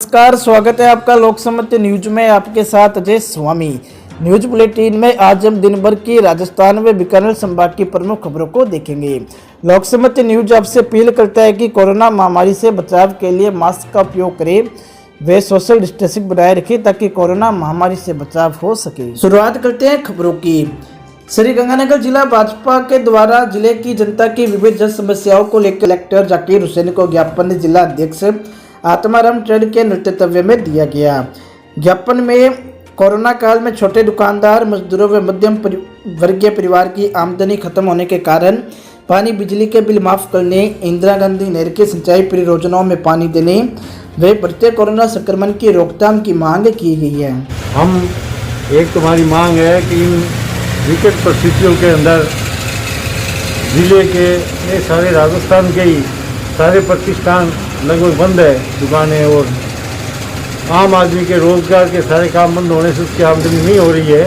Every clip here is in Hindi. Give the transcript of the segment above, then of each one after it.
नमस्कार, स्वागत है आपका लोकसम्मति न्यूज में। आपके साथ अजय स्वामी। न्यूज बुलेटिन में आज हम दिन भर की राजस्थान व बीकानेर संभाग की प्रमुख खबरों को देखेंगे। लोकसम्मति न्यूज आपसे अपील करता है कि कोरोना महामारी से बचाव के लिए मास्क का उपयोग करें वे सोशल डिस्टेंसिंग बनाए रखें ताकि कोरोना महामारी से बचाव हो सके। शुरुआत करते हैं खबरों की। श्रीगंगानगर जिला भाजपा के द्वारा जिले की जनता की विभिन्न जन समस्याओं को लेकर कलेक्टर जाकिर हुसैन को ज्ञापन जिला अध्यक्ष आत्माराम ट्रेड के नेतृत्व में दिया गया। ज्ञापन में कोरोना काल में छोटे दुकानदार, मजदूरों व मध्यम वर्गीय परिवार की आमदनी खत्म होने के कारण पानी बिजली के बिल माफ करने, इंदिरा गांधी नहर की सिंचाई परियोजनाओं में पानी देने व बढ़ते कोरोना संक्रमण की रोकथाम की मांग की गई है। हम एक तुम्हारी मांग है कि इन विकट परिस्थितियों के अंदर जिले के सारे राजस्थान के ही सारे प्रतिष्ठान लगभग बंद है, दुकानें, और आम आदमी के रोजगार के सारे काम बंद होने से उसकी आमदनी नहीं हो रही है,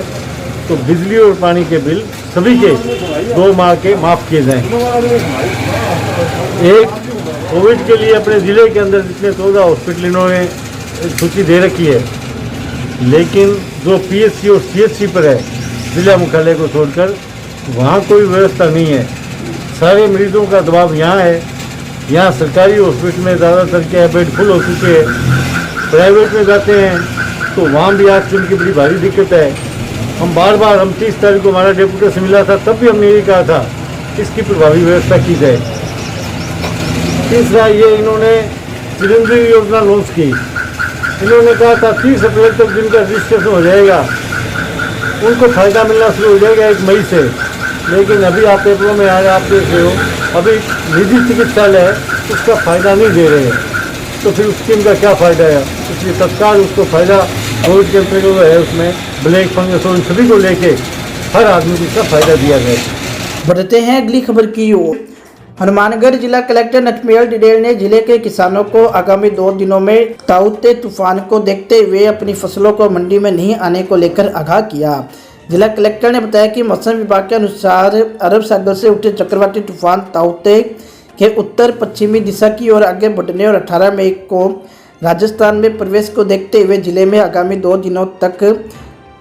तो बिजली और पानी के बिल सभी के 2 माह के माफ़ किए जाएं। एक कोविड के लिए अपने ज़िले के अंदर जितने 14 हॉस्पिटल इन्होंने सूची दे रखी है, लेकिन जो पीएचसी और सीएचसी पर है जिला मुख्यालय को छोड़कर वहाँ कोई व्यवस्था नहीं है। सारे मरीजों का दबाव यहाँ है। यहाँ सरकारी हॉस्पिटल में ज़्यादातर क्या बेड फुल हो चुके हैं, प्राइवेट में जाते हैं तो वहाँ भी ऑक्सीजन की बड़ी भारी दिक्कत है। हम 30 तारीख को हमारा डेपुटी से मिला था, तब भी हमने यही कहा था इसकी प्रभावी व्यवस्था की जाए। तीसरा, ये इन्होंने चिरंजीवी योजना लॉन्च की। इन्होंने कहा था 30 अप्रैल तक जिनका रजिस्ट्रेशन हो जाएगा उनको फ़ायदा मिलना शुरू हो जाएगा 1 मई से, लेकिन अभी आप पेपरों में आए, आप देख रहे हो अभी निजी चिकित्सालय है उसका फ़ायदा नहीं दे रहे हैं, तो फिर उस स्कीम का क्या फ़ायदा है। इसलिए तत्काल उसको फ़ायदा कोविड के अंतर्गत है उसमें ब्लैक फंगस और सभी को लेके हर आदमी को इसका फ़ायदा दिया जाए। बढ़ते हैं अगली खबर की ओर। हनुमानगढ़ जिला कलेक्टर नटमेल डिडेल ने जिले के किसानों को आगामी 2 दिनों में ताउते तूफान को देखते हुए अपनी फसलों को मंडी में नहीं आने को लेकर आगाह किया। जिला कलेक्टर ने बताया कि मौसम विभाग के अनुसार अरब सागर से उठे चक्रवाती तूफान ताउते के उत्तर पश्चिमी दिशा की ओर आगे बढ़ने और 18 मई को राजस्थान में प्रवेश को देखते हुए जिले में आगामी 2 दिनों तक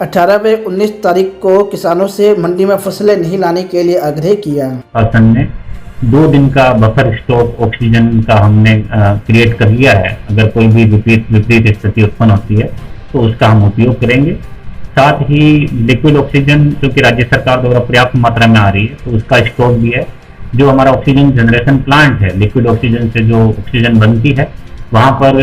18 व 19 तारीख को किसानों से मंडी में फसलें नहीं लाने के लिए आग्रह किया। शासन ने 2 दिन का बफर स्टॉक ऑक्सीजन का हमने क्रिएट कर लिया है। अगर कोई भी विपरीत स्थिति उत्पन्न होती है तो उसका हम उपयोग करेंगे। साथ ही लिक्विड ऑक्सीजन जो कि राज्य सरकार द्वारा पर्याप्त मात्रा में आ रही है तो उसका स्टॉक भी है। जो हमारा ऑक्सीजन जनरेशन प्लांट है, लिक्विड ऑक्सीजन से जो ऑक्सीजन बनती है, वहाँ पर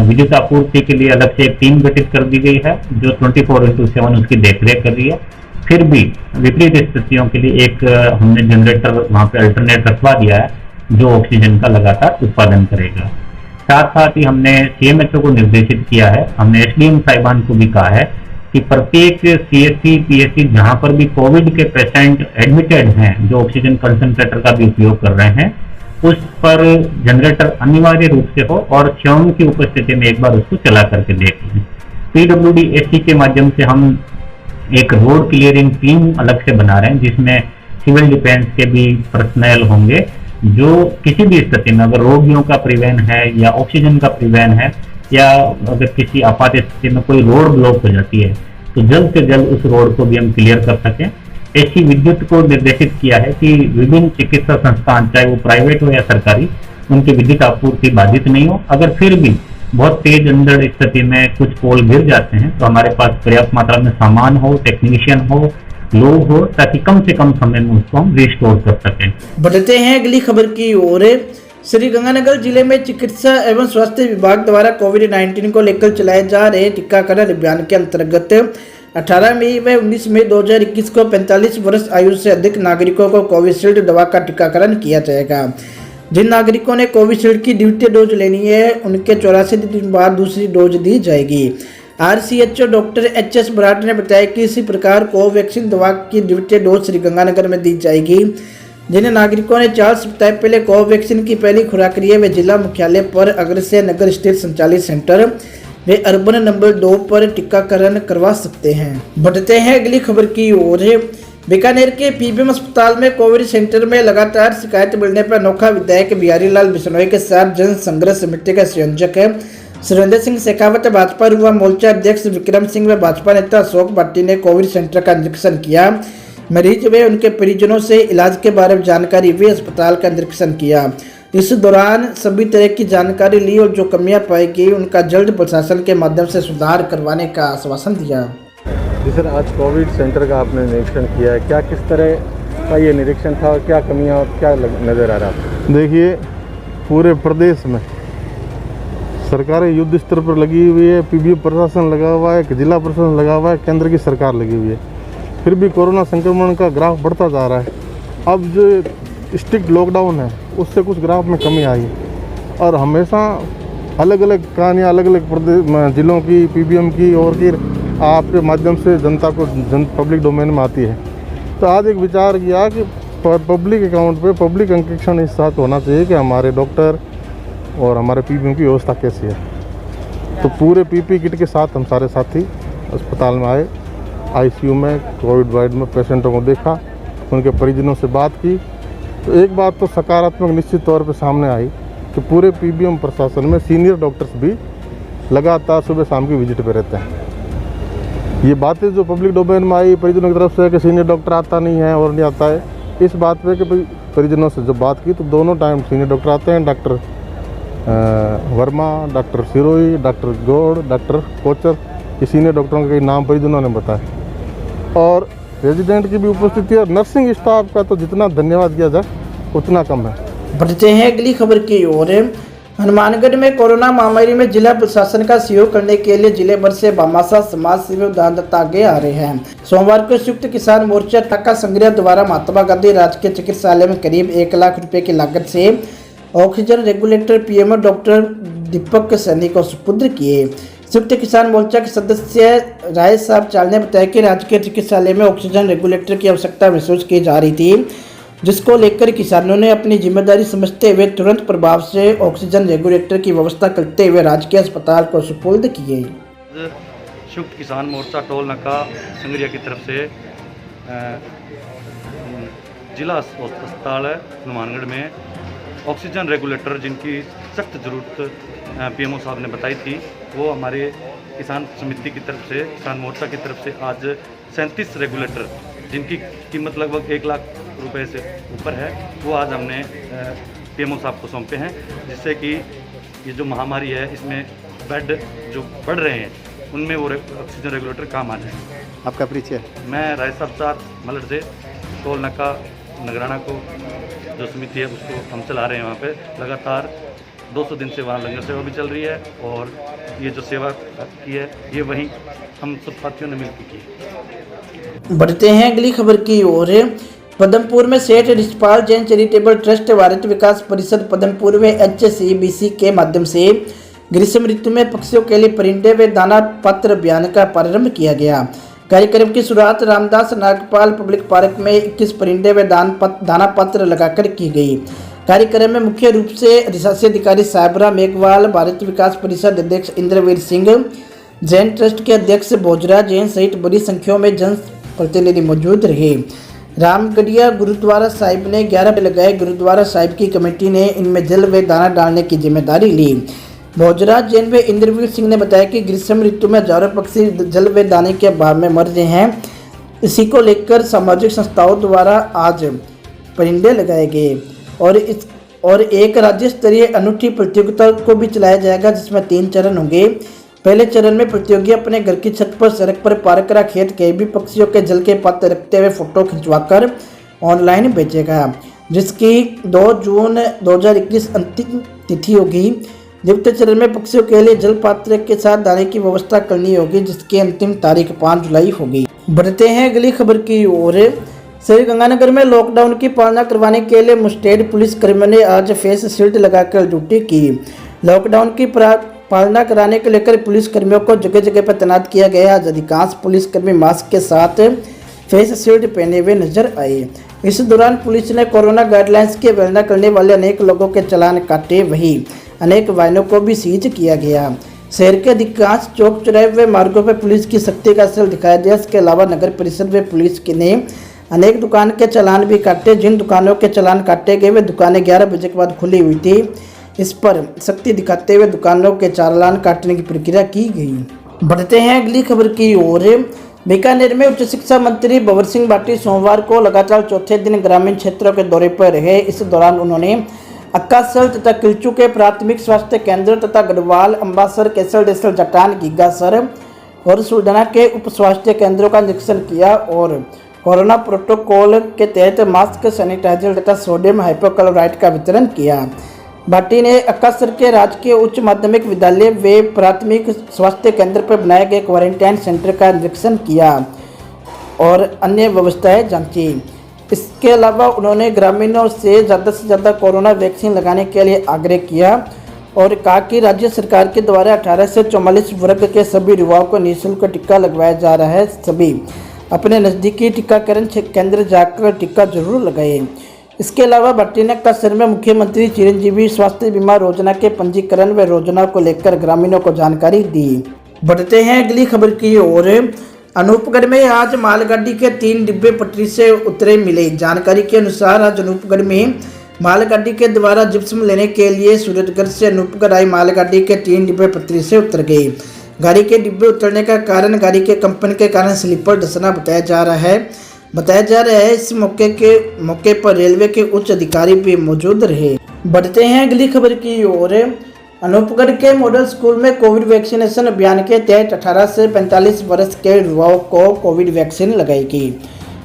विद्युत आपूर्ति के लिए अलग से एक टीम गठित कर दी गई है जो 24/7 उसकी देखरेख कर रही है। फिर भी विपरीत स्थितियों के लिए एक हमने जनरेटर वहाँ पे अल्टरनेट रखवा दिया है जो ऑक्सीजन का लगातार उत्पादन करेगा। साथ ही हमने CMHO को निर्देशित किया है, हमने SDM साहिबान को भी कहा है कि प्रत्येक CSC PSC जहाँ पर भी कोविड के पेशेंट एडमिटेड हैं जो ऑक्सीजन कंसंट्रेटर का भी उपयोग कर रहे हैं उस पर जनरेटर अनिवार्य रूप से हो और स्वयं की उपस्थिति में एक बार उसको चला करके देख लें। PWD-SC के माध्यम से हम एक रोड क्लियरिंग टीम अलग से बना रहे हैं जिसमें सिविल डिफेंस के भी पर्सनल होंगे जो किसी भी स्थिति में अगर रोगियों का परिवहन है या ऑक्सीजन का परिवहन है या अगर किसी आपात स्थिति में कोई रोड ब्लॉक हो जाती है तो जल्द से जल्द उस रोड को भी हम क्लियर कर सकें। ऐसी विद्युत को निर्देशित किया है कि विभिन्न चिकित्सा संस्थान चाहे वो प्राइवेट हो या सरकारी, उनकी विद्युत आपूर्ति बाधित नहीं हो। अगर फिर भी बहुत तेज अंधड़ स्थिति में कुछ पोल गिर जाते हैं तो हमारे पास पर्याप्त मात्रा में सामान हो, टेक्नीशियन हो, लोग हो, ताकि कम से कम समय में उसको हम रिस्टोर कर सकें। बढ़ते हैं अगली खबर की ओर। श्रीगंगानगर जिले में चिकित्सा एवं स्वास्थ्य विभाग द्वारा कोविड-19 को लेकर चलाए जा रहे टीकाकरण अभियान के अंतर्गत 18 मई व 19 मई 2021 को 45 वर्ष आयु से अधिक नागरिकों को कोविशील्ड दवा का टीकाकरण किया जाएगा। जिन नागरिकों ने कोविशील्ड की द्वितीय डोज लेनी है उनके 84 दिन बाद दूसरी डोज दी जाएगी। RCHO डॉक्टर HS बराट ने बताया कि इसी प्रकार कोवैक्सीन दवा की द्वितीय डोज श्रीगंगानगर में दी जाएगी। जिन नागरिकों ने 4 सप्ताह पहले कोवैक्सीन की पहली खुराक ली है वे जिला मुख्यालय पर अग्रसेन नगर स्थित संचालित सेंटर वे अर्बन नंबर 2 पर टीकाकरण करवा सकते हैं। बढ़ते हैं अगली खबर की ओर। बीकानेर के PBM अस्पताल में कोविड सेंटर में लगातार शिकायत मिलने पर अनोखा विधायक बिहारी लाल बिश्नोई के साथ जन संघर्ष समिति का संयोजक सुरेंद्र सिंह शेखावत, भाजपा युवा मोर्चा अध्यक्ष विक्रम सिंह व भाजपा नेता अशोक भट्टी ने कोविड सेंटर का निरीक्षण किया। मरीज व उनके परिजनों से इलाज के बारे में जानकारी वे अस्पताल का निरीक्षण किया। इस दौरान सभी तरह की जानकारी ली और जो कमियां पाई गई उनका जल्द प्रशासन के माध्यम से सुधार करवाने का आश्वासन दिया। जी सर, आज कोविड सेंटर का आपने निरीक्षण किया है, क्या किस तरह का ये निरीक्षण था और क्या कमियां और क्या नज़र आ रहा है? देखिए, पूरे प्रदेश में सरकारें युद्ध स्तर पर लगी हुई है, पीबीओ प्रशासन लगा हुआ है, जिला प्रशासन लगा हुआ है, केंद्र की सरकार लगी हुई है, फिर भी कोरोना संक्रमण का ग्राफ बढ़ता जा रहा है। अब जो स्ट्रिक्ट लॉकडाउन है उससे कुछ ग्राफ में कमी आई और हमेशा अलग अलग कहानियाँ अलग अलग प्रदेश जिलों की, पीबीएम की और फिर आपके माध्यम से जनता को पब्लिक डोमेन में आती है। तो आज एक विचार किया कि पब्लिक अकाउंट पे पब्लिक अंकेक्षण इस साथ होना चाहिए कि हमारे डॉक्टर और हमारे पीबीएम की व्यवस्था कैसी है। तो पूरे पीपी किट के साथ हम सारे साथी अस्पताल में आए, आईसीयू में कोविड वार्ड में पेशेंटों को देखा, उनके परिजनों से बात की। तो एक बात तो सकारात्मक निश्चित तौर पे सामने आई कि पूरे पीबीएम प्रशासन में सीनियर डॉक्टर्स भी लगातार सुबह शाम की विजिट पे रहते हैं। ये बातें जो पब्लिक डोमेन में आई परिजनों की तरफ से कि सीनियर डॉक्टर आता नहीं है और नहीं आता है, इस बात पे कि परिजनों से जब बात की तो दोनों टाइम सीनियर डॉक्टर आते हैं। Doctor Verma, doctor Sirohi, doctor Gaur, doctor Kochar, ये सीनियर डॉक्टरों के नाम परिजनों ने बताए और रेजिडेंट की भी उपस्थिति और नर्सिंग स्टाफ का तो जितना धन्यवाद किया जाए उतना कम है। बढ़ते हैं अगली खबर की ओर। हनुमानगढ़ में कोरोना महामारी में जिला प्रशासन का सहयोग करने के लिए जिले भर से भामाशाह समाज सेवी दानदाता आगे आ रहे हैं। सोमवार को संयुक्त किसान मोर्चा टाका संग्रह द्वारा महात्मा गांधी राजकीय चिकित्सालय में करीब 1 लाख रुपए की लागत से ऑक्सीजन रेगुलेटर पीएमओ डॉक्टर दीपक सैनी को सुपुर्द किए। संयुक्त किसान मोर्चा के सदस्य राय साहब चाल ने बताया कि राजकीय चिकित्सालय में ऑक्सीजन रेगुलेटर की आवश्यकता महसूस की जा रही थी, जिसको लेकर किसानों ने अपनी जिम्मेदारी समझते हुए तुरंत प्रभाव से ऑक्सीजन रेगुलेटर की व्यवस्था करते हुए राजकीय अस्पताल को सुपुर्द किए। संयुक्त किसान मोर्चा टोल नाका संगरिया की तरफ से जिला अस्पताल हनुमानगढ़ में ऑक्सीजन रेगुलेटर जिनकी सख्त ज़रूरत पीएमओ साहब ने बताई थी, वो हमारे किसान समिति की तरफ से, किसान मोर्चा की तरफ से आज 37 रेगुलेटर जिनकी कीमत लगभग 1 लाख रुपए से ऊपर है, वो आज हमने पीएमओ साहब को सौंपे हैं, जिससे कि ये जो महामारी है इसमें बेड जो बढ़ रहे हैं उनमें वो ऑक्सीजन रेगुलेटर काम आ जाए। आपका परिचय? मैं राय साहब साथ मलट से टोल नाका नगराना को जो समिति है उसको हम चला रहे हैं। वहाँ पे लगातार 200 दिन से वहाँ लंगर सेवा भी चल रही है और ये जो सेवा की है ये वहीं हम सब साथियों ने मिलकर की है। बढ़ते हैं अगली खबर की ओर। पदमपुर में सेठ रिचपाल जैन चैरिटेबल ट्रस्ट भारत विकास परिषद पदमपुर व HCBC के माध्यम से ग्रीष्म ऋतु में पक्षियों के लिए परिंदे व दाना पत्र अभियान का प्रारंभ किया गया। कार्यक्रम की शुरुआत रामदास नागपाल पब्लिक पार्क में 21 परिंदे व दाना पत्र लगाकर की गई। कार्यक्रम में मुख्य रूप से अधिशासी अधिकारी साहबरा मेघवाल, भारत विकास परिषद अध्यक्ष इंद्रवीर सिंह, जैन ट्रस्ट के अध्यक्ष भोजरा जैन सहित बड़ी संख्या में जन प्रतिनिधि मौजूद रहे। रामगढ़िया गुरुद्वारा साहिब ने 11 लगाए। गुरुद्वारा साहिब की कमेटी ने इनमें जल व दाना डालने की जिम्मेदारी ली। भोजराज जैन व इंद्रवीर सिंह ने बताया कि ग्रीष्म ऋतु में हजारों पक्षी जल व दाने के अभाव में मर रहे हैं। इसी को लेकर सामाजिक संस्थाओं द्वारा आज परिंदे लगाए गए और एक राज्य स्तरीय अनूठी प्रतियोगिता को भी चलाया जाएगा, जिसमें 3 चरण होंगे। पहले चरण में प्रतियोगी अपने घर की छत पर, सड़क पर, पार्क या खेत के भी पक्षियों के जल के पात्र रखते हुए फोटो खिंचवाकर ऑनलाइन भेजेगा, जिसकी 2 जून 2021 अंतिम तिथि होगी। द्वितीय चरण में पक्षियों के लिए जल पात्र के साथ दाने की व्यवस्था करनी होगी, जिसकी अंतिम तारीख 5 जुलाई होगी। बढ़ते हैं अगली खबर की ओर। श्रीगंगानगर में लॉकडाउन की पालना करवाने के लिए मुस्टेड पुलिस कर्मियों ने आज फेस शील्ड लगाकर ड्यूटी की। लॉकडाउन की पालना कराने को लेकर पुलिस कर्मियों को जगह जगह पर तैनात किया गया। आज अधिकांश पुलिसकर्मी मास्क के साथ फेस शील्ड पहने हुए नजर आए। इस दौरान पुलिस ने कोरोना गाइडलाइंस की अवहेलना करने वाले अनेक लोगों के चालान काटे, वहीं अनेक वाहनों को भी सीज किया गया। शहर के अधिकांश चौक चौराहे व मार्गों पर पुलिस की सख्ती का असर दिखाया दिया। इसके अलावा नगर परिषद व पुलिस ने अनेक दुकान के चालान भी काटे। जिन दुकानों के चालान काटे गए वे दुकानें 11 बजे के बाद खुली हुई थी। इस पर सख्ती दिखाते हुए दुकानों के चालान काटने की प्रक्रिया की गई। बढ़ते हैं अगली खबर की ओर। बीकानेर में उच्च शिक्षा मंत्री भंवर सिंह भाटी सोमवार को लगातार चौथे दिन ग्रामीण क्षेत्रों के दौरे पर रहे। इस दौरान उन्होंने अक्कासल तथा किलचू के प्राथमिक स्वास्थ्य केंद्र तथा गढ़वाल, अम्बासर, केसरडेसर, जटान, गीगासर और सुलढाना के उप स्वास्थ्य केंद्रों का निरीक्षण किया और कोरोना प्रोटोकॉल के तहत मास्क, सैनिटाइजर तथा सोडियम हाइपोक्लोराइड का वितरण किया। भाटी ने अक्कासर के राजकीय उच्च माध्यमिक विद्यालय व प्राथमिक स्वास्थ्य केंद्र पर बनाए गए क्वारंटाइन सेंटर का निरीक्षण किया और अन्य व्यवस्थाएं जांची। इसके अलावा उन्होंने ग्रामीणों से ज़्यादा कोरोना वैक्सीन लगाने के लिए आग्रह किया और कहा कि राज्य सरकार के द्वारा 18 से 44 वर्ग के सभी युवाओं को निःशुल्क टीका लगवाया जा रहा है। सभी अपने नज़दीकी टीकाकरण केंद्र जाकर टीका जरूर लगाएं। इसके अलावा भट्टी ने अक्कासर में मुख्यमंत्री चिरंजीवी स्वास्थ्य बीमा योजना के पंजीकरण व योजना को लेकर ग्रामीणों को जानकारी दी। बढ़ते हैं अगली खबर की ओर। अनूपगढ़ में आज मालगाड़ी के 3 डिब्बे पटरी से उतरे मिले। जानकारी के अनुसार आज अनूपगढ़ में मालगाड़ी के द्वारा जिप्सम लेने के लिए सूरजगढ़ से अनूपगढ़ आई मालगाड़ी के 3 डिब्बे पटरी से उतर गए। गाड़ी के डिब्बे उतरने का कारण गाड़ी के कंपन के कारण स्लीपर धंसना बताया जा रहा है। इस मौके पर रेलवे के उच्च अधिकारी भी मौजूद रहे। बढ़ते हैं अगली खबर की ओर। अनूपगढ़ के मॉडल स्कूल में कोविड वैक्सीनेशन अभियान के तहत 18 से 45 वर्ष के युवाओं को कोविड वैक्सीन लगाई गई।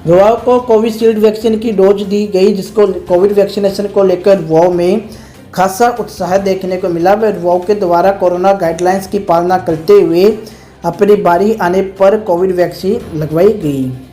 युवाओं को कोविशील्ड वैक्सीन की डोज दी गई, जिसको कोविड वैक्सीनेशन को लेकर युवाओं में खासा उत्साह देखने को मिला। व युवाओं के द्वारा कोरोना गाइडलाइंस की पालना करते हुए अपनी बारी आने पर कोविड वैक्सीन लगवाई गई।